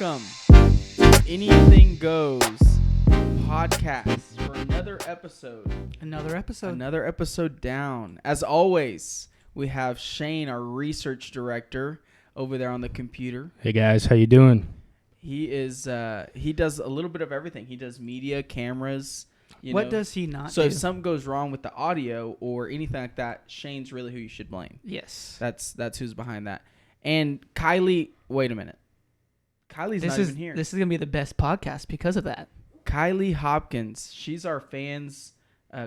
welcome. Anything Goes podcast for another episode. Another episode down. As always, we have Shane, our research director, over there on the computer. Hey guys, how you doing? He is. He does a little bit of everything. He does media, cameras. What does he not So do? if something goes wrong with the audio or anything like that, Shane's really who you should blame. Yes. That's who's behind that. And Kylie, wait a minute. Kylie's not even here. This is going to be the best podcast because of that. Kylie Hopkins, she's our fans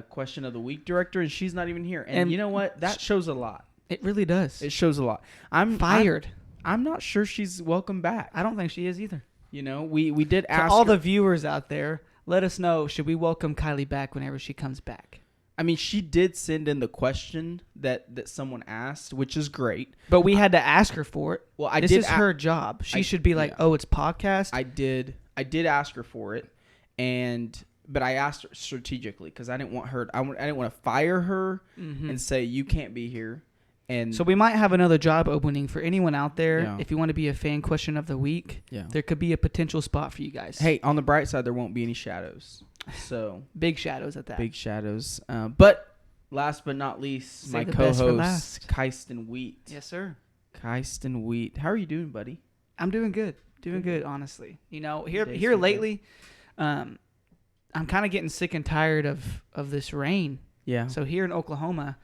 question of the week director, and she's not even here. And you know what? That shows a lot. It really does. It shows a lot. I'm fired. I'm not sure she's welcome back. I don't think she is either. You know, we did ask all her. the viewers out there, let us know, should we welcome Kylie back whenever she comes back? I mean, she did send in the question that someone asked, which is great. But we had to ask her for it. Well, this is her job. She should be like, yeah. oh, it's podcast. I did ask her for it, but I asked her strategically because I didn't want her. I didn't want to fire her and say you can't be here. And so we might have another job opening for anyone out there. Yeah. If you want to be a fan question of the week, there could be a potential spot for you guys. Hey, on the bright side, there won't be any shadows. So big shadows at that. Big shadows. But last but not least, Save my the best for co-host, last. Kyston Wheat. Yes, sir. Kyston Wheat. How are you doing, buddy? I'm doing good. Doing good, honestly. You know, here so lately, I'm kind of getting sick and tired of this rain. Yeah. So here in Oklahoma,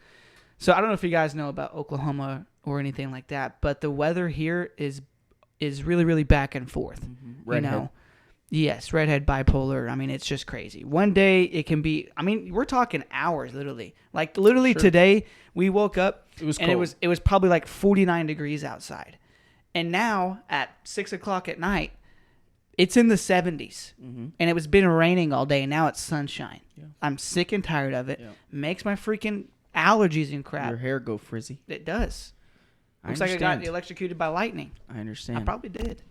so I don't know if you guys know about Oklahoma or anything like that, but the weather here is really, really back and forth. Redhead. You know? Yes, redhead, bipolar. I mean, it's just crazy. One day it can be, I mean, we're talking hours, literally. Like, literally today, we woke up, It was and cold. it was probably like 49 degrees outside. And now, at 6 o'clock at night, it's in the 70s. And it was been raining all day, and now it's sunshine. Yeah. I'm sick and tired of it. Yeah. Makes my freaking allergies and crap. Your hair go frizzy. It does. I Looks like I got understand. electrocuted by lightning. I understand. I probably did.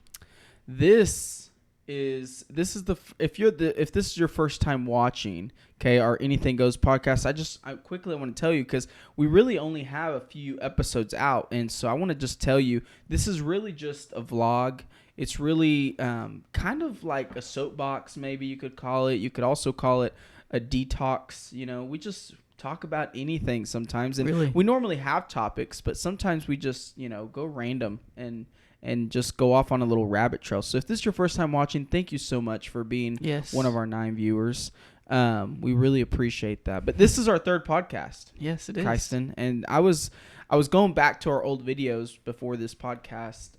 This is if this is your first time watching, okay, our Anything Goes podcast, I quickly want to tell you because we really only have a few episodes out, and so I want to just tell you this is really just a vlog. It's really kind of like a soapbox, maybe you could call it. You could also call it a detox. You know, we just talk about anything sometimes, and Really? we normally have topics, but sometimes we just go random and just go off on a little rabbit trail. So if this is your first time watching, thank you so much for being one of our 9 viewers. We really appreciate that. But this is our third podcast. Yes, it is. Kyston. And I was going back to our old videos before this podcast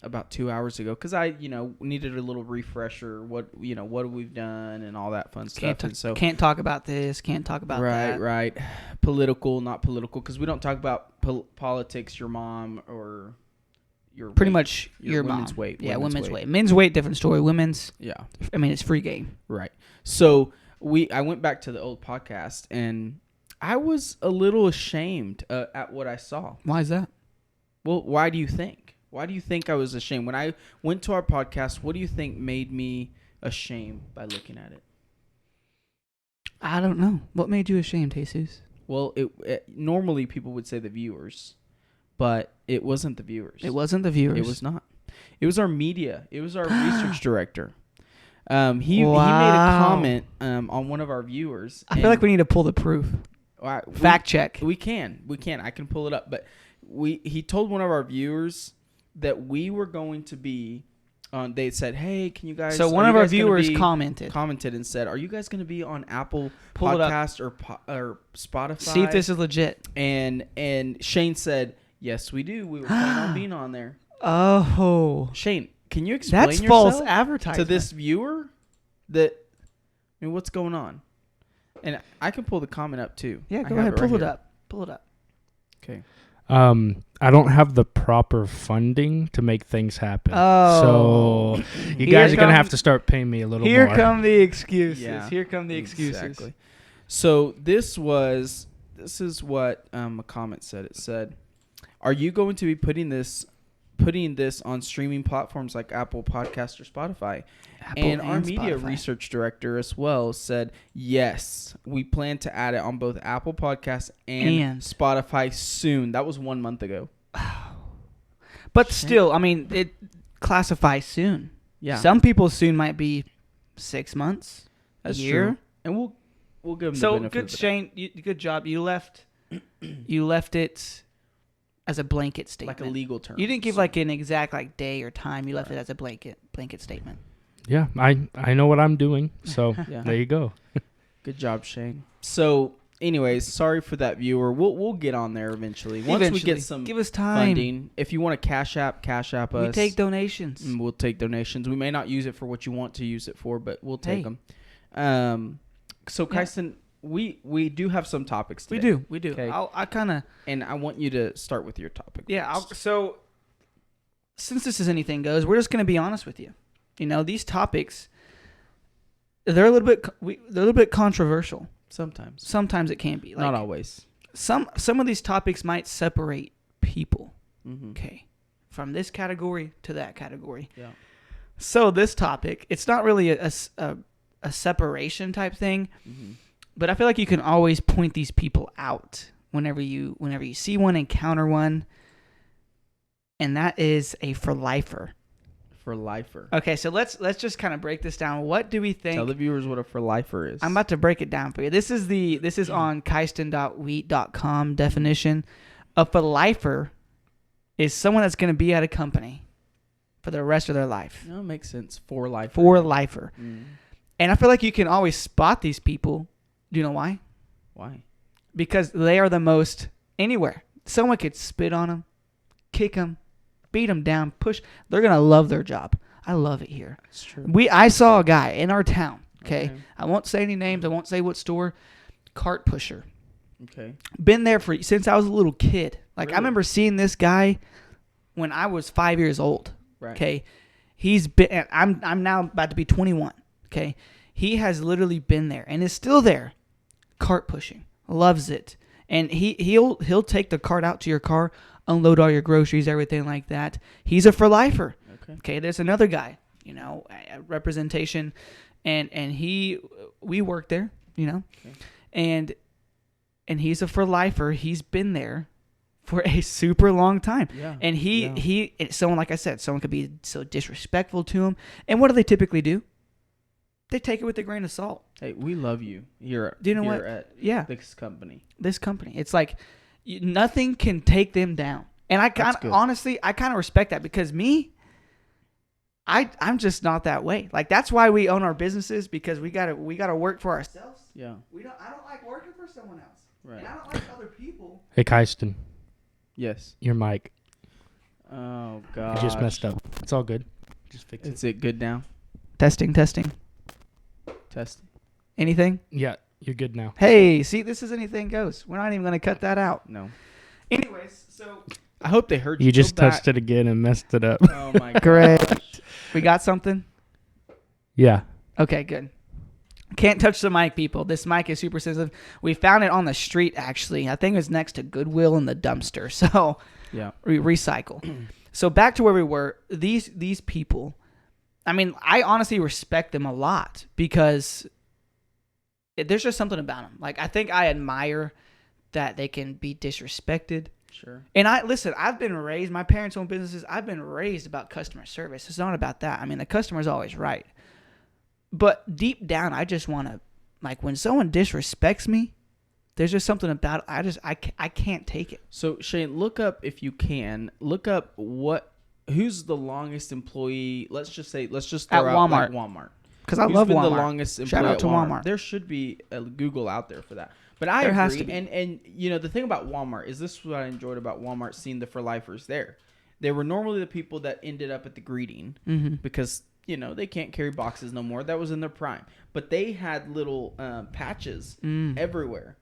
about 2 hours ago because I needed a little refresher. What we've done and all that fun stuff. Can't talk about this. Can't talk about that. Right. Political, not political, because we don't talk about politics. Your mom or your Pretty weight, much your women's mom. weight. Yeah, women's weight. Men's weight, different story. Women's, Yeah. I mean, it's free game. Right. So I went back to the old podcast and I was a little ashamed at what I saw. Why is that? Well, why do you think? Why do you think I was ashamed? When I went to our podcast, what do you think made me ashamed by looking at it? I don't know. What made you ashamed, Jesus? Well, it normally people would say the viewers, but it wasn't the viewers. It wasn't the viewers. It was not. It was our media. It was our research director. He made a comment on one of our viewers. I feel like we need to pull the proof. Fact check. We can. I can pull it up. But he told one of our viewers that we were going to be on. They said, "Hey, can you guys?" So one of our viewers commented and said, "Are you guys going to be on Apple Pull Podcast or Spotify?" See if this is legit. And Shane said, "Yes, we do. We were planning on being on there." Oh, Shane, can you explain that's yourself false advertising to this viewer? What's going on? And I can pull the comment up too. Yeah, I go have ahead. right Pull it here. up. Pull it up. Okay. I don't have the proper funding to make things happen. Oh. So you guys are going to have to start paying me a little more. Here come the excuses. Yeah, Here come the excuses. Exactly. So this is what a comment said. It said, "Are you going to be putting this on streaming platforms like Apple Podcast or Spotify?" And our media Spotify. research director as well said, "Yes, we plan to add it on both Apple Podcasts and Spotify soon." That was 1 month ago. But still, I mean, it classifies soon. Yeah. Some people soon might be 6 months, That's a year. true. And we'll give them the So benefit good, of the doubt. Shane. Good job. You left it as a blanket statement. Like a legal term. You didn't give like an exact like day or time. You left it as a blanket statement. Yeah, I know what I'm doing, so Yeah. there you go. Good job, Shane. So, anyways, sorry for that viewer. We'll get on there eventually. Once we get some give us time. funding. If you want to cash app us. We take donations. And we'll take donations. We may not use it for what you want to use it for, but we'll take Hey. them. So, Kyston, we do have some topics today. We do. Okay. I kind of. And I want you to start with your topic. Yeah. first. So, since this is anything goes, we're just going to be honest with you. You know, these topics, they're a little bit controversial. Sometimes. Sometimes it can be. Like, Not always. Some of these topics might separate people. Mm-hmm. Okay. From this category to that category. Yeah. So this topic, it's not really a separation type thing, Mm-hmm. but I feel like you can always point these people out whenever you see one, encounter one, and that is a for lifer. For lifer. Okay, so let's just kind of break this down. What do we think? Tell the viewers what a for lifer is. I'm about to break it down for you. This is on Kyston.wheat.com definition. A for lifer is someone that's going to be at a company for the rest of their life. No, it makes sense. For lifer. For lifer. Mm. And I feel like you can always spot these people. Do you know why? Why? Because they are the most anywhere. Someone could spit on them, kick them, beat them down, push. They're going to love their job. I love it here. That's true. I saw a guy in our town. Okay. Okay. I won't say any names. I won't say what store. Cart pusher. Okay. Been there since I was a little kid. Like Really? I remember seeing this guy when I was 5 years old. Right. Okay. He's been. I'm now about to be 21. Okay. He has literally been there and is still there, cart pushing. Loves it, and he'll take the cart out to your car, unload all your groceries, everything like that. He's a for lifer. Okay. There's another guy, representation, and we work there, Okay. and he's a for lifer. He's been there for a super long time. Yeah. And someone, like I said, someone could be so disrespectful to him. And what do they typically do? They take it with a grain of salt. Hey, we love you here. Do you know here what? At Yeah. this company. This company. It's like nothing can take them down. And I kind good. of, honestly, I kind of respect that because I'm just not that way. Like that's why we own our businesses, because we gotta work for ourselves. Yeah. I don't like working for someone else. Right. And I don't like other people. Hey, Kyston, Yes. your mic. Oh You God. just messed up. It's all good. Just fix it. Is it good now? Testing. Test. Anything? Yeah, you're good now. Hey, see, this is anything goes. We're not even gonna cut that out. No. Anyways, so I hope they heard you. You just touched it again and messed it up. Oh my God. Great. We got something? Yeah. Okay, good. Can't touch the mic, people. This mic is super sensitive. We found it on the street, actually. I think it was next to Goodwill in the dumpster. So Yeah. recycle. So back to where we were. These people, I mean, I honestly respect them a lot because there's just something about them. Like, I think I admire that they can be disrespected. Sure. And I've been raised, my parents own businesses. I've been raised about customer service. It's not about that. I mean, the customer's always right. But deep down, I just want to, like, when someone disrespects me, there's just something about it. I can't take it. So Shane, look up, if you can, who's the longest employee? Let's just throw At out Walmart. like Walmart. Because I Who's love been Walmart. the longest employee Shout out at to Walmart? Walmart. There should be a Google out there for that. But I There agree. has to be. And the thing about Walmart is, this is what I enjoyed about Walmart, seeing the for lifers there. They were normally the people that ended up at the greeting because they can't carry boxes no more. That was in their prime. But they had little patches everywhere,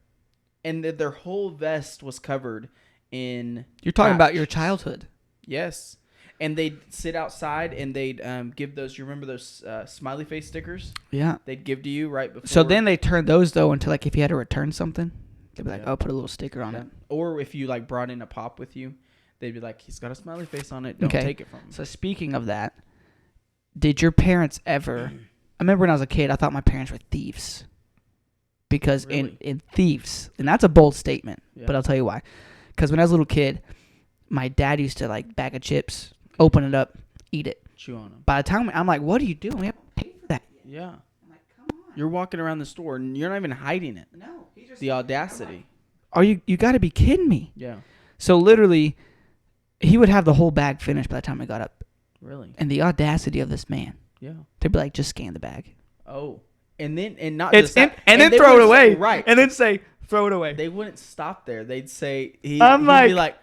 and their whole vest was covered in. You're talking about patch. your childhood. Yes. And they'd sit outside and they'd give those. You remember those smiley face stickers? Yeah. They'd give to you right before. So then they turned those, though, into, like, if you had to return something, they'd be like, Yeah. oh, put a little sticker on Yeah. it. Or if you like brought in a pop with you, they'd be like, he's got a smiley face on it. Don't Okay. take it from him. So speaking of that, did your parents ever? I remember when I was a kid, I thought my parents were thieves. Because Really? in thieves, and that's a bold statement, Yeah. but I'll tell you why. Because when I was a little kid, my dad used to, like, bag of chips, open it up, eat it. Chew on them. By the time I'm like, what are you doing? We haven't paid for that yet. Yeah. I'm like, come on. You're walking around the store and you're not even hiding it. No. He just, The audacity. are you got to be kidding me. Yeah. So literally, he would have the whole bag finished by the time I got up. Really? And the audacity of this man. Yeah. To be like, just scan the bag. Oh. And not It's just that. and then they throw it wouldn't away. say- right. And then say, throw it away. They wouldn't stop there. They'd say he'd be like,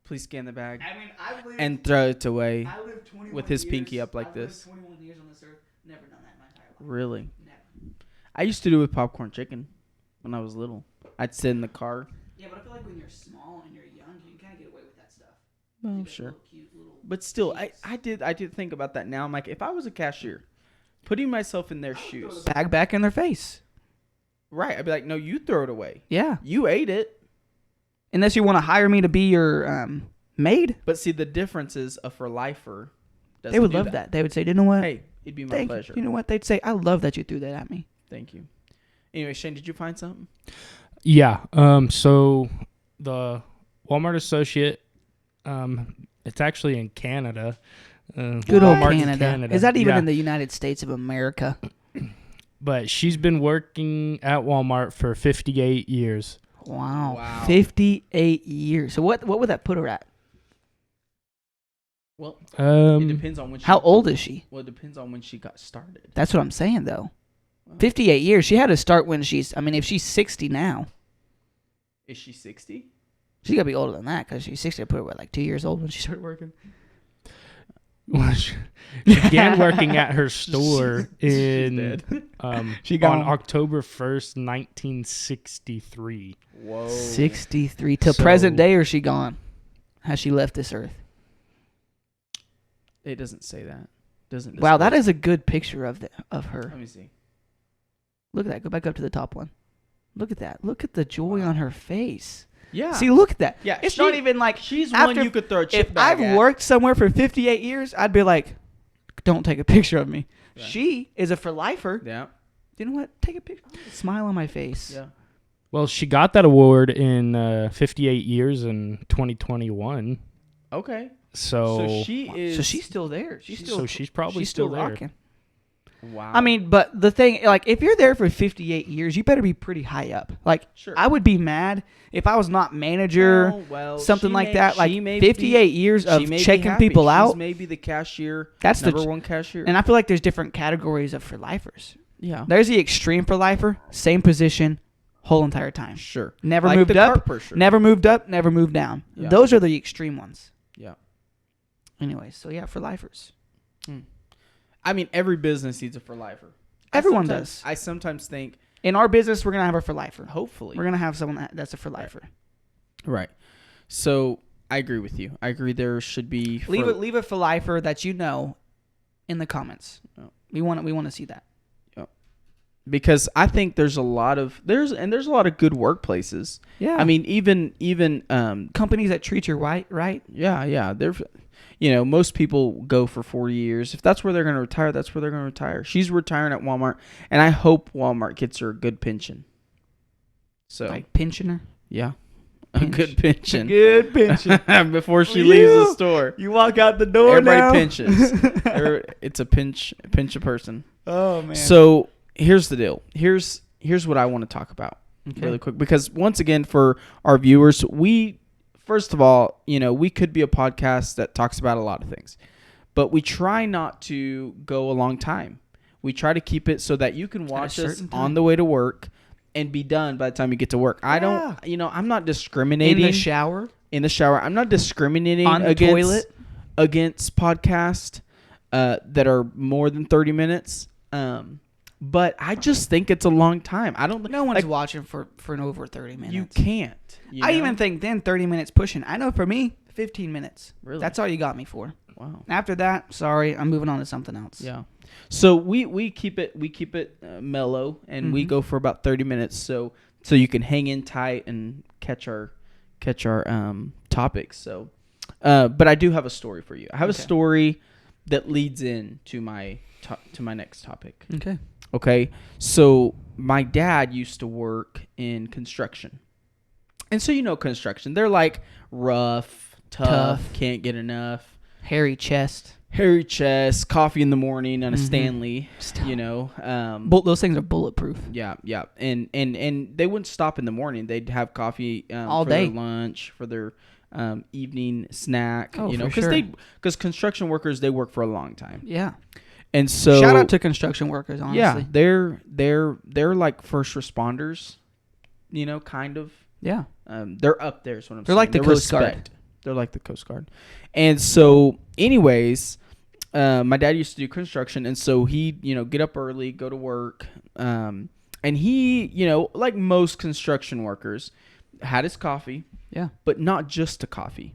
please scan the bag I mean, I've lived, and throw it away. I lived 21 with his years, pinky up like I've lived this. 21 years on this earth. Never done that in my entire life. Really? Never. I used to do it with popcorn chicken when I was little. I'd sit in the car. Yeah, but I feel like when you're small and you're young, you can kind of get away with that stuff. Well, You get sure. little cute little But still, cheeks. I did think about that now. I'm like, if I was a cashier, putting myself in their shoes. Bag back in their face. Right. I'd be like, no, you throw it away. Yeah. You ate it. Unless you want to hire me to be your maid. But see, the difference is a for lifer. They would love that. They would say, you know what? Hey, it'd be my Thank pleasure. you. You know what? They'd say, I love that you threw that at me. Thank you. Anyway, Shane, did you find something? Yeah. So the Walmart associate, it's actually in Canada. Good old Walmart in Canada. Is that even Yeah. in the United States of America? But she's been working at Walmart for 58 years. Wow. 58 years. So what would that put her at? Well, it depends on when she... How old is she? Well, it depends on when she got started. That's what I'm saying, though. Wow. 58 years. She had to start when she's... I mean, if she's 60 now, Is she 60? she's got to be older than that because she's 60. I put her, what, like 2 years old when she started working? Well, she began working at her store She's in dead. She on gone. October 1st, 1963. Whoa. 63. Till So- present day, or she gone? Has she left this earth? It doesn't say that. Doesn't. Wow, that disclose. is a good picture of her. Let me see. Look at that. Go back up to the top one. Look at that. Look at the joy on her face. Yeah. See, look at that. Yeah, It's she- not even like she's after- one you could throw a chip if bag I've at. worked somewhere for 58 years, I'd be like, don't take a picture of me. Yeah. She is a for lifer. Yeah. You know what? Take a picture. Smile on my face. Yeah. Well, she got that award in 58 years in 2021. Okay. So, she is. So she's still there. she's probably she's still there. rocking. Wow. I mean, but the thing, like, if you're there for 58 years, you better be pretty high up. Like, Sure. I would be mad if I was not manager, Oh, well, something she like may- that. Like, she may be- 58 years she of may be checking happy. people She's out. maybe the cashier. That's the number one cashier. And I feel like there's different categories of for lifers. yeah. There's the extreme for lifer, same position, whole entire time. Sure. Never Like moved the up, cart pusher. never moved up, never moved down. Yeah. Those are the extreme ones. Yeah. Anyways, so yeah, for lifers. I mean, every business needs a for lifer. Everyone does. I sometimes think, In our business, we're going to have a for lifer. hopefully. We're going to have someone that's a for lifer. Right. So I agree with you. I agree there should be. Leave a for lifer that you know in the comments. Oh. We want to see that. Because I think there's a lot of good workplaces. Yeah. I mean, even companies that treat you right. yeah. They're, most people go for 40 years. If that's where they're going to retire, that's where they're going to retire. She's retiring at Walmart, and I hope Walmart gets her a good pension. So Like pensioner. yeah, a Pinch. good pension. Good pension. Before she For leaves the you. store. You walk out the door Everybody now. pinches. It's a pinch a person. Oh man. So here's the deal. Here's what I want to talk about Okay. really quick, because once again, for our viewers, first of all, we could be a podcast that talks about a lot of things, but we try not to go a long time. We try to keep it so that you can watch us certain time. on the way to work and be done by the time you get to work. I don't, I'm not discriminating in the shower, I'm not discriminating on the against toilet. against podcasts that are more than 30 minutes. But I just think it's a long time. I don't. No one's like, watching for an over 30 minutes. You can't. I even think then 30 minutes pushing. I know for me, 15 minutes. Really? That's all you got me for. Wow. After that, sorry, I'm moving on to something else. Yeah. So we keep it mellow, and we Mhm. go for about 30 minutes, so you can hang in tight and catch our topics. So, but I do have a story for you. I have a Okay. story that leads in to my next topic. Okay. Okay, so my dad used to work in construction. And so construction, they're like rough, tough, can't get enough. Hairy chest. hairy chest, coffee in the morning, and a Stanley. You know, those things are bulletproof. Yeah, and they wouldn't stop in the morning. They'd have coffee all for day, their lunch, for their evening snack. Oh, you know, because construction workers, they work for a long time. Yeah. And so shout out to construction workers, honestly. Yeah, they're like first responders, you know, kind of. Yeah. They're up there is what I'm saying. They're like the Coast Guard. They're like the Coast Guard. And so anyways, my dad used to do construction, and so he, you know, get up early, go to work, and he, you know, like most construction workers, had his coffee. Yeah. But not just a coffee.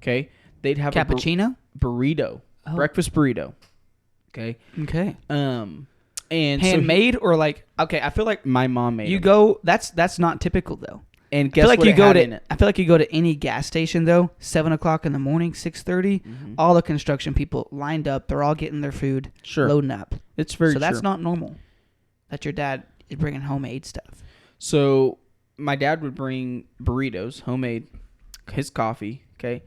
Okay? They'd have cappuccino? Burrito. Oh. Breakfast burrito. Okay. And handmade or like, okay, I feel like my mom made. That's not typical though. And guess what? I feel like you go to any gas station though, 7:00 in the morning, 6:30. All the construction people lined up. They're all getting their food, loading up. It's very so that's not normal. That your dad is bringing homemade stuff. So my dad would bring burritos, homemade, his coffee. Okay,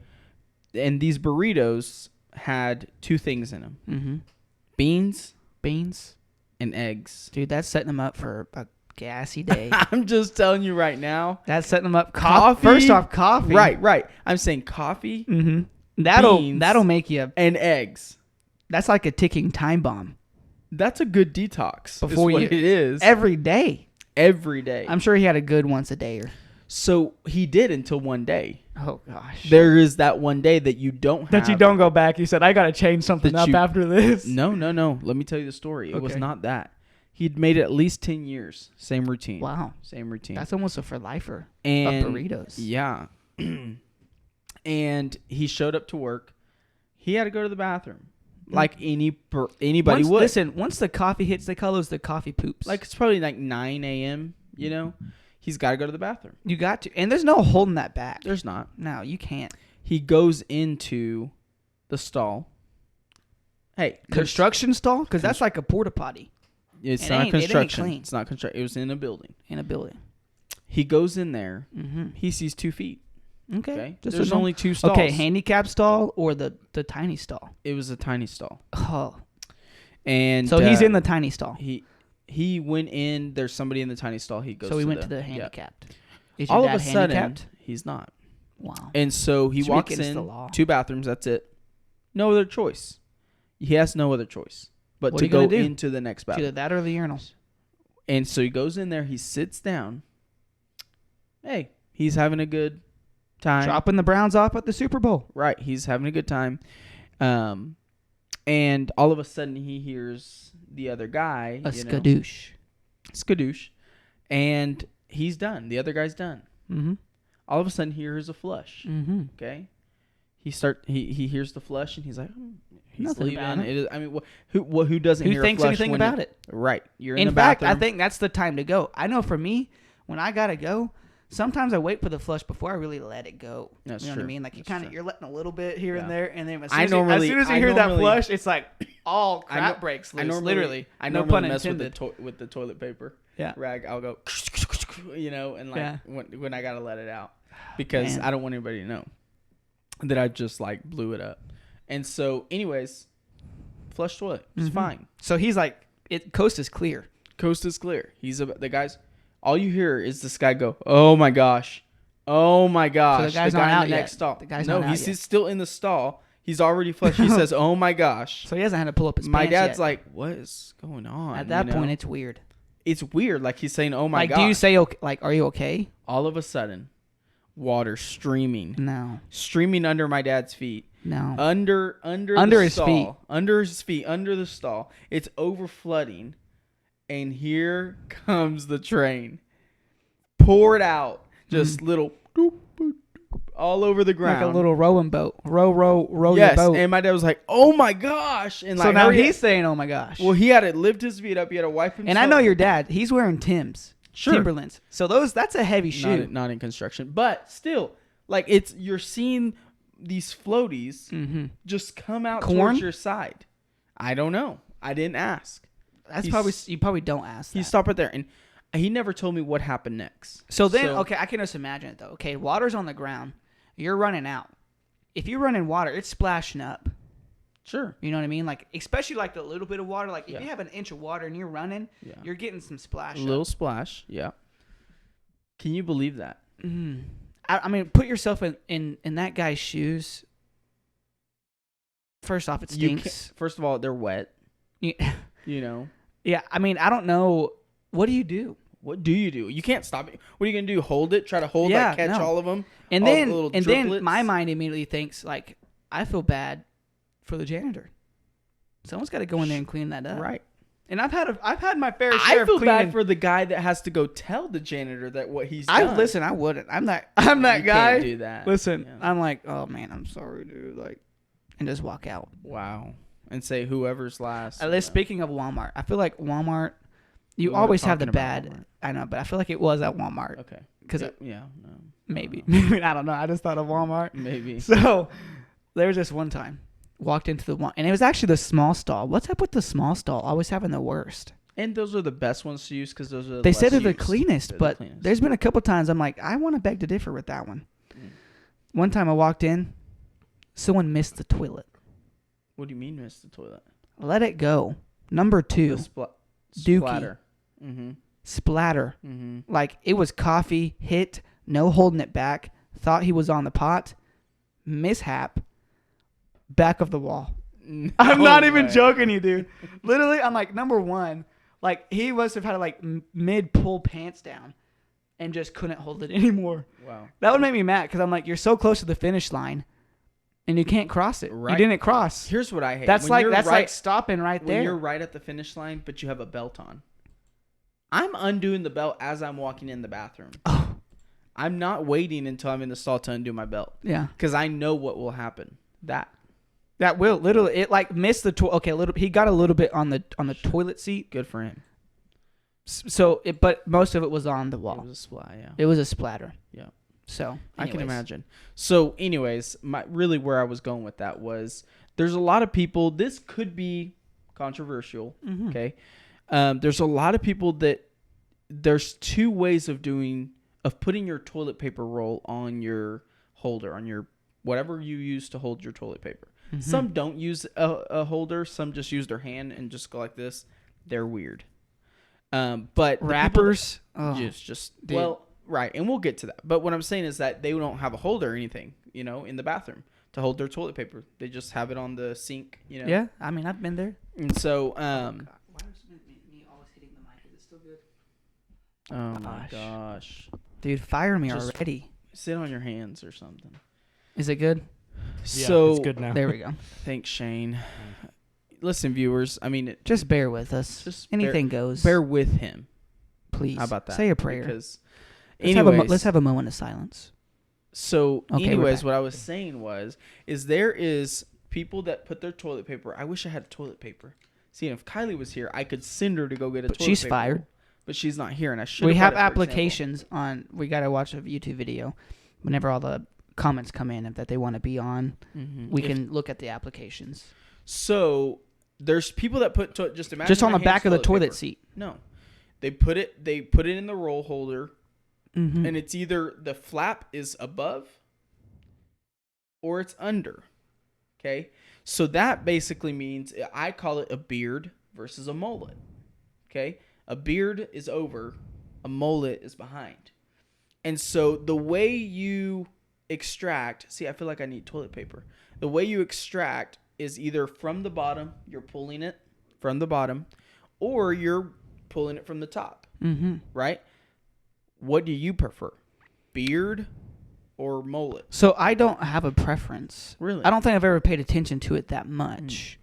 and these burritos had 2 things in them. Beans, and eggs. Dude, that's setting them up for a gassy day. I'm just telling you right now. That's setting them up. Coffee. First off, coffee. Right. I'm saying coffee. That'll make you. And eggs. That's like a ticking time bomb. That's a good detox. Before it is. Every day. I'm sure he had a good once a day. So he did until one day. Oh gosh. There is that one day that you don't have. That you don't go back. You said, I got to change something up after this. No. Let me tell you the story. It was not that. He'd made it at least 10 years. Same routine. Wow. Same routine. That's almost a for lifer of burritos. Yeah. And he showed up to work. He had to go to the bathroom. Like anybody would. Listen, once the coffee hits, they call those the coffee poops. Like it's probably like 9 a.m., you know? He's got to go to the bathroom. You got to. And there's no holding that back. There's not. No, you can't. He goes into the stall. Hey. Construction stall? Because that's like a porta potty. It's not construction. It's not construction. It was in a building. He goes in there. He sees 2 feet. Okay. There's only 2 stalls. Okay, handicap stall or the tiny stall? It was a tiny stall. Oh. And so he's in the tiny stall. He went in. There's somebody in the tiny stall. He goes. So he went to the handicapped. Is your dad handicapped? He's not. Wow. And so he walks in. 2 bathrooms. That's it. No other choice. He has no other choice but to go into the next bathroom. Either that or the urinal. And so he goes in there. He sits down. Hey, he's having a good time. Dropping the Browns off at the Super Bowl. Right. He's having a good time. And all of a sudden he hears the other guy. A skadoosh. Skadoosh. And he's done. The other guy's done. All of a sudden he hears a flush. Okay. He hears the flush and he's like, he's nothing leaving. About it. I mean, who doesn't hear a flush? Who thinks anything about it? Right. You're in the fact, bathroom. I think that's the time to go. I know for me, when I gotta go, sometimes I wait for the flush before I really let it go. That's you know true. what I mean? Like you're letting a little bit here and there, and then as as soon as you hear that flush, it's like all crap breaks loose. Literally. I no normally pun mess intended. with the toilet paper. Yeah. Rag. I'll go, you know, and like when I gotta let it out because I don't want anybody to know that I just like blew it up. And so, anyways, flush toilet. It's fine. So he's like, coast is clear. Coast is clear. The guy's. All you hear is this guy go, "Oh my gosh, oh my gosh!" So the guy's guy not in out the yet. next stall. The guy's not out he's yet. still in the stall. He's already flushed. He says, "Oh my gosh!" So he hasn't had to pull up his My pants dad's yet. like, "What is going on?" At that point, it's weird. It's weird. Like he's saying, "Oh my like, gosh!" do you say, okay, like, are you okay? All of a sudden, water streaming. No. Streaming under my dad's feet. No. Under his stall, feet. Under his feet. Under the stall. It's over flooding, and here comes the train. Poured out, just little doop, doop, doop, all over the ground, like a little rowing boat. Row your boat. And my dad was like, "Oh my gosh!" And so like, now he's saying, "Oh my gosh." Well, he had to lift his feet up. He had to wipe himself. And I know your dad. He's wearing Tim's, Sure. Timberlands. So that's a heavy shoe. Not in construction, but still, like you're seeing these floaties just come out towards your side. I don't know. I didn't ask. You probably don't ask that. He stopped right there, and he never told me what happened next. So then, okay, I can just imagine it though. Okay, water's on the ground. You're running out. If you're running water, it's splashing up. Sure. You know what I mean? Like, especially like the little bit of water. Like, Yeah. if you have an inch of water and you're running, Yeah. you're getting some splash. A little splash. Yeah. Can you believe that? I mean, put yourself in that guy's shoes. First off, it stinks. First of all, they're wet. Yeah. You know. Yeah. I mean, I don't know. What do you do? What do you do? You can't stop it. What are you gonna do? Hold it? Try to hold that? Catch all of them? And all then, the little and driplets? then my mind immediately thinks like, I feel bad for the janitor. Someone's got to go in there and clean that up. Right. And I've had my fair share I feel of cleaning. bad for the guy that has to go tell the janitor that what he's done. Listen, I wouldn't. I'm that You guy. Can't do that. Listen, Yeah. I'm like, oh man, I'm sorry, dude. Like, and just walk out. Wow. And say whoever's last. Speaking of Walmart, I feel like Walmart, you We were always have the talking about bad. Walmart. I know, but I feel like it was at Walmart. Okay. Because Yeah. No. maybe. I don't know. I just thought of Walmart. Maybe. So there was this one time, walked into the one, and it was actually the small stall. What's up with the small stall? Always having the worst. And those are the best ones to use because those are. They said they're less the used. cleanest, They're the but cleanest. there's been a couple times I'm like, I want to beg to differ with that one. One time I walked in, someone missed the toilet. What do you mean, miss the toilet? Let it go. Number 2, The Dookie. splatter. Mm-hmm. splatter. Mm-hmm. Like, it was coffee, hit, no holding it back. Thought he was on the pot. Mishap. Back of the wall. I'm not even joking you, dude. Literally, I'm like, number 1. Like, he must have had to, like, mid-pull pants down and just couldn't hold it anymore. Wow. That would make me mad because I'm like, you're so close to the finish line and you can't cross it. Right. You didn't cross. Here's what I hate. That's When you're like right, stopping right when there. you're right at the finish line, but you have a belt on. I'm undoing the belt as I'm walking in the bathroom. Oh, I'm not waiting until I'm in the stall to undo my belt yeah. because I know what will happen. That will literally it like missed the okay, a little. He got a little bit on the toilet seat. Good for him. So but most of it was on the It wall. was a splat, yeah. It was a splatter. Yeah. So I can anyways. imagine. So, anyways, really where I was going with that was there's a lot of people. This could be controversial. Mhm. Okay. There's a lot of people that there's 2 ways of putting your toilet paper roll on your holder, on your whatever you use to hold your toilet paper. Mhm. Some don't use a holder. Some just use their hand and just go like this. They're weird. But the people Rappers. that just dude. well, right, and we'll get to that. But what I'm saying is that they don't have a holder or anything, in the bathroom to hold their toilet paper. They just have it on the sink, Yeah, I mean, I've been there. And so, Why is me always hitting the mic? Is it still good? oh my Gosh. gosh, Dude, fire me Just- already. sit on your hands or something. Is it good? Yeah, So it's good now. There we go. thanks, Shane. Listen, viewers. I mean, Just bear with us. Just Anything goes. bear with him. Please. How about that? Say a prayer. Because, Let's have a moment of silence. So, Okay, we're anyways, back. what I was saying is there is people that put their toilet paper. I wish I had toilet paper. See, if Kylie was here, I could send her to go get a But toilet she's paper. fired. But she's not here, and I should. We have brought it, for example. applications on. We got to watch a YouTube video. Whenever all the comments come in that they want to be on, Mhm. we If- can look at the applications. So there's people that put just imagine Just on my the back of hand's the toilet paper. seat. No, they put it in the roll holder, Mm-hmm. and it's either the flap is above or it's under. Okay, so that basically means I call it a beard versus a mullet. Okay, a beard is over, a mullet is behind, and so the way you extract. See, I feel like I need toilet paper. The way you extract is either from the bottom, you're pulling it from the bottom, or you're pulling it from the top, Mm-hmm. right? What do you prefer, beard or mullet? So I don't have a preference. Really? I don't think I've ever paid attention to it that much.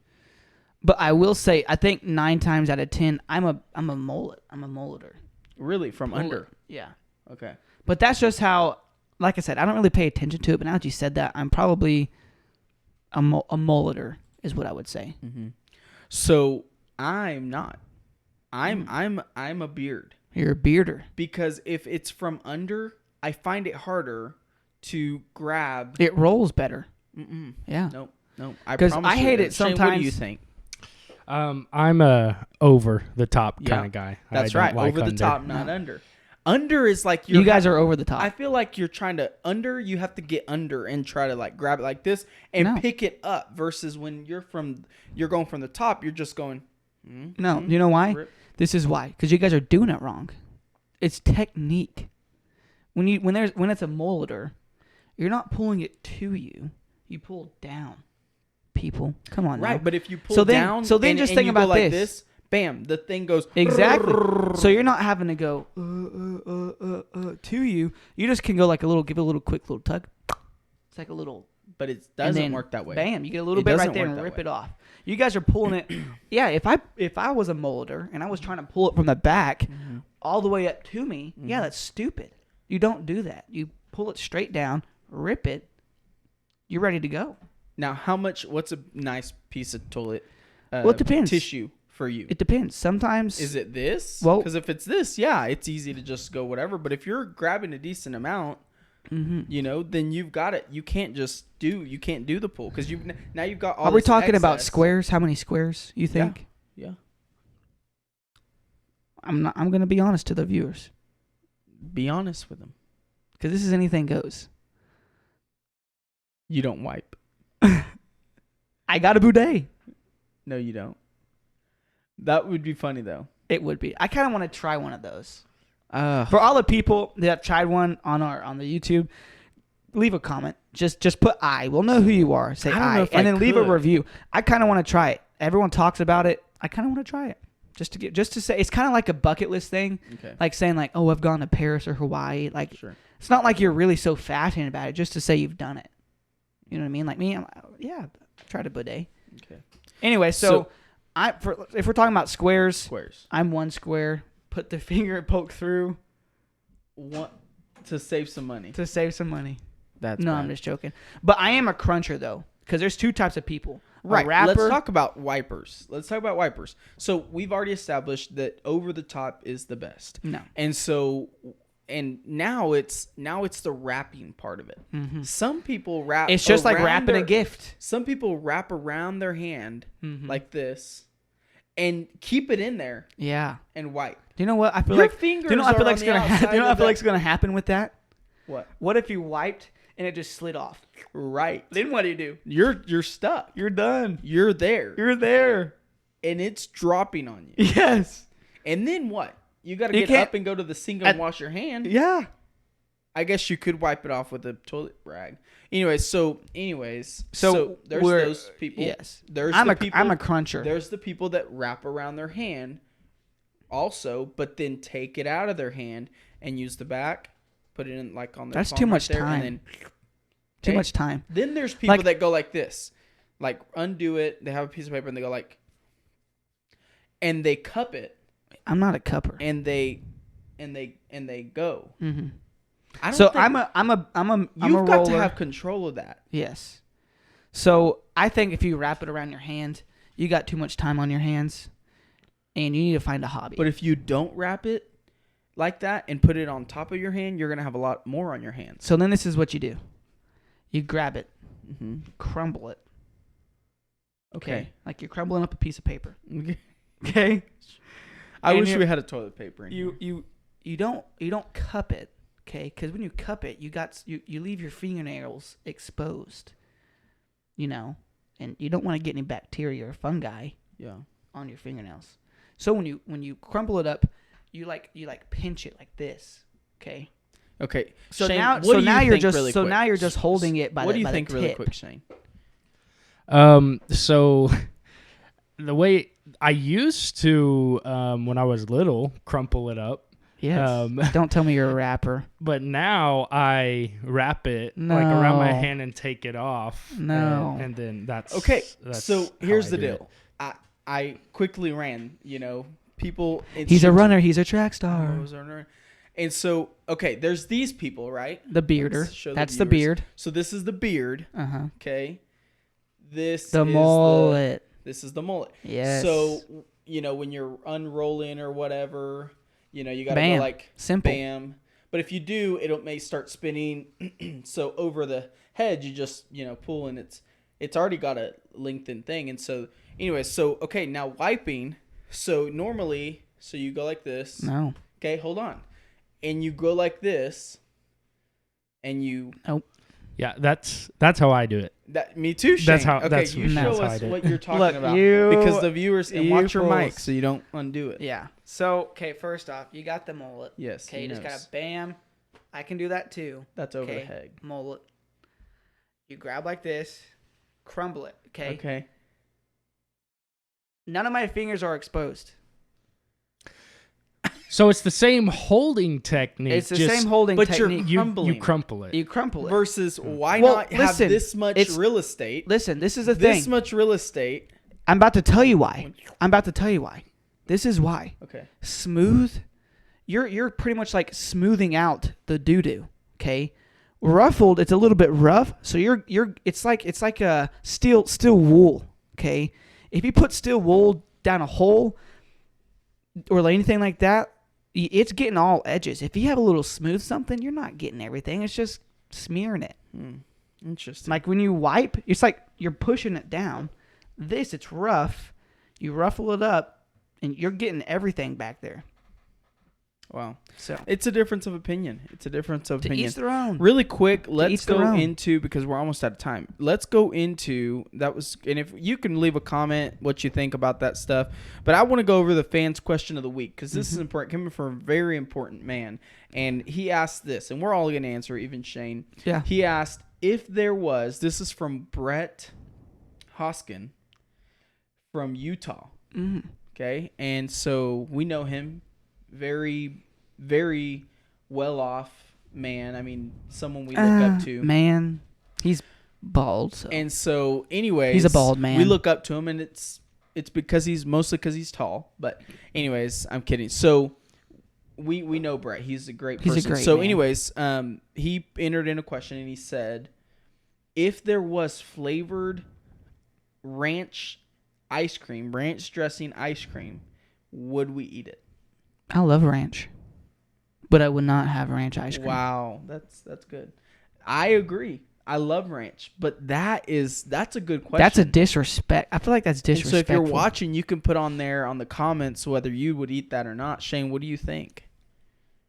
But I will say, I think 9 times out of 10, I'm a mullet. I'm a mulleter. Really, from Mullet. under? Yeah. Okay. But that's just how. Like I said, I don't really pay attention to it. But now that you said that, I'm probably a mulleter, is what I would say. Mm-hmm. So I'm not. I'm a beard, You're a bearder. because if it's from under, I find it harder to grab. It rolls better. Mm-mm. Yeah. Nope. I promise hate you. it Shane, what do sometimes. you think? I'm a over the top Yeah, kind of guy. That's I don't right. like Over the under. top, not under. Under is like You guys are over the top. I feel like you're trying to you have to get under and try to like grab it like this and pick it up versus when you're going from the top, you're just going. No, you know why? Rip. This is why. Because you guys are doing it wrong. It's technique. When it's a molder, you're not pulling it to you. You pull down. People, come on. Right, now. but if you pull down, so then just think about like this. Bam, the thing goes Exactly. So you're not having to go to you. You just can go like give it a little quick little tug. It's like a little. But it doesn't work that way. Bam, you get a little bit right there and rip it off. You guys are pulling it. Yeah, if I was a molder and I was trying to pull it from the back all the way up to me, yeah, that's stupid. You don't do that. You pull it straight down, rip it. You're ready to go. Now, what's a nice piece of toilet Well, it depends. tissue for you? It depends. Sometimes. Is it this? Well, because if it's this, yeah, it's easy to just go whatever. But if you're grabbing a decent amount, then you've got it. You can't do the pull because you've got all. Are we this talking about excess. squares? How many squares you think? Yeah. I'm going to be honest to the viewers. Be honest with them. Because this is anything goes. You don't wipe. I got a bidet. No, you don't. That would be funny though. It would be. I kind of want to try one of those. For For all the people that have tried one on the YouTube, leave a comment. Just put I. We'll know who you are. Say I don't know I, if and I then leave a could. review. I kind of want to try it. Everyone talks about it. I kind of want to try it. Just to say it's kind of like a bucket list thing. Okay. Like saying like, oh, I've gone to Paris or Hawaii. Like Sure. it's not like you're really so fascinated about it. Just to say you've done it. You know what I mean? Like me, I tried a bidet. Okay. Anyway, so if we're talking about squares, I'm one square. Put the finger and poke through. To save some money. To save some money. That's no, bad. I'm just joking. But I am a cruncher though, because there's two types of people. Right. A rapper. Let's talk about wipers. So we've already established that over the top is the best. No. And now it's the wrapping part of it. Mm-hmm. Some people wrap. It's just like around wrapping a gift. Some people wrap around their hand like this, and keep it in there. Yeah. And wipe. Do you know what I feel Your like? fingers Do you know what I feel are like's on gonna the happen? Do you know what I outside feel of like's gonna happen with that? What? What if you wiped and it just slid off? Right. Then what do you do? You're stuck. You're done. You're there. You're there. And it's dropping on you. Yes. And then what? You got to get up and go to the sink and wash your hand. Yeah. I guess you could wipe it off with a toilet rag. Anyways, so there's those people. Yes. I'm a cruncher. There's the people that wrap around their hand also, but then take it out of their hand and use the back, put it in like on their That's palm too much right there, time. and then, Too much time. Then there's people that go like this. Like undo it, they have a piece of paper and they go like, and they cup it. I'm not a cupper. And they go. Mm-hmm. You've got to have control of that. Yes. So I think if you wrap it around your hand, you got too much time on your hands, and you need to find a hobby. But if you don't wrap it like that and put it on top of your hand, you're gonna have a lot more on your hands. So then this is what you do: you grab it, crumble it. Okay. Like you're crumbling up a piece of paper. Okay. Okay. I wish we had a toilet paper in here. You don't cup it. Okay, because when you cup it, you leave your fingernails exposed, and you don't want to get any bacteria or fungi on your fingernails. So when you crumble it up, you pinch it like this. Okay. Okay. So Shane, now you're just holding it by what the do you by think the really tip. quick, Shane? So the way I used to when I was little, crumple it up. Yes. Don't tell me you're a rapper. But now I wrap it like around my hand and take it off. No. And then that's okay. That's so how here's I the do deal. I quickly ran. People. He's a runner. He's a track star. And so there's these people, right? The bearder. That's the viewers. beard. So this is the beard. Okay. This the is mullet. This is the mullet. Yes. So when you're unrolling or whatever. You got to go like simple. Bam. But if you do, it may start spinning. So over the head, you just, pull and it's already got a lengthened thing. And so anyway, now wiping. So normally, you go like this. No. Okay, hold on. and you go like this, and you. Yeah, that's how I do it. That me too, Shane. That's how. Okay, That's you that's show how I us do it. what you're talking Look, about you- because the viewers and watch your fools. mic so you don't undo it. Yeah. So, okay, first off, you got the mullet. Yes. Okay, he you just knows. gotta bam. I can do that too. That's over the Okay, head. mullet. You grab like this, crumble it. Okay. Okay. None of my fingers are exposed. So it's the same holding technique. It's the just same holding but you're technique. You crumbling. crumple it. You crumple it. Versus why Well, not have listen, this much it's- real estate? Listen, this is the This thing. much real estate. I'm about to tell you why. This is why. Okay. Smooth. You're pretty much like smoothing out the doo doo. Okay. Ruffled, it's a little bit rough. So it's like a steel wool. Okay. If you put steel wool down a hole or like anything like that, it's getting all edges. If you have a little smooth something, you're not getting everything. It's just smearing it. Interesting. Like when you wipe, it's like you're pushing it down. This, it's rough. You ruffle it up, and you're getting everything back there. Wow. So It's a difference of opinion. It's a difference of to opinion. each their own. Really quick, let's each their go own. into, because we're almost out of time. Let's go into and if you can leave a comment what you think about that stuff. But I want to go over the fans' question of the week because this is important, coming from a very important man. And he asked this, and we're all going to answer, even Shane. Yeah. He asked if there was. This is from Brett Hoskin from Utah. Mm-hmm. Okay, and so we know him, very, very well off man. I mean, someone we look up to. Man, he's bald. So. And so, anyways, He's a bald man. We look up to him, and it's because he's tall. But anyways, I'm kidding. So we know Brett. He's a great person. He's a great so man. anyways, he entered in a question, and he said, if there was flavored ranch ice cream, ranch dressing ice cream, would we eat it? I love ranch, but I would not have ranch ice cream. Wow, that's good. I agree. I love ranch, but that's a good question. That's a disrespect. I feel like that's And so disrespectful. if you're watching, you can put on there on the comments whether you would eat that or not. Shane, what do you think?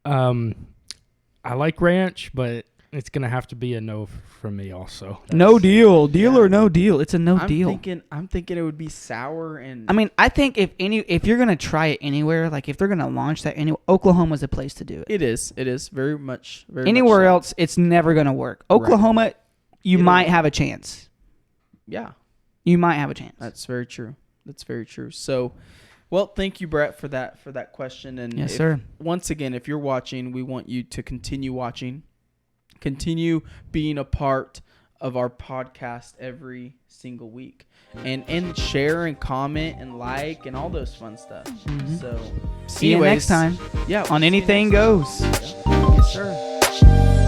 I like ranch, but it's gonna have to be a no from me also. no deal, yeah. or no deal. It's a no I'm deal. thinking it would be sour and. I mean, I think if you're gonna try it anywhere, like if they're gonna launch that anywhere, Oklahoma's a place to do it. It is very much. Anywhere much so. else, it's never gonna work. Oklahoma, you It'll might work. have a chance. Yeah, You might have a chance. that's very true. That's very true. So, well, thank you, Brett, for that question. And Yes, sir. Once again, if you're watching, we want you to continue watching, continue being a part of our podcast every single week, and share and comment and like and all those fun stuff. Mhm. So, See you next anyways, time Yeah, on we'll see you Anything next Goes. time. Yeah. Yes, sir.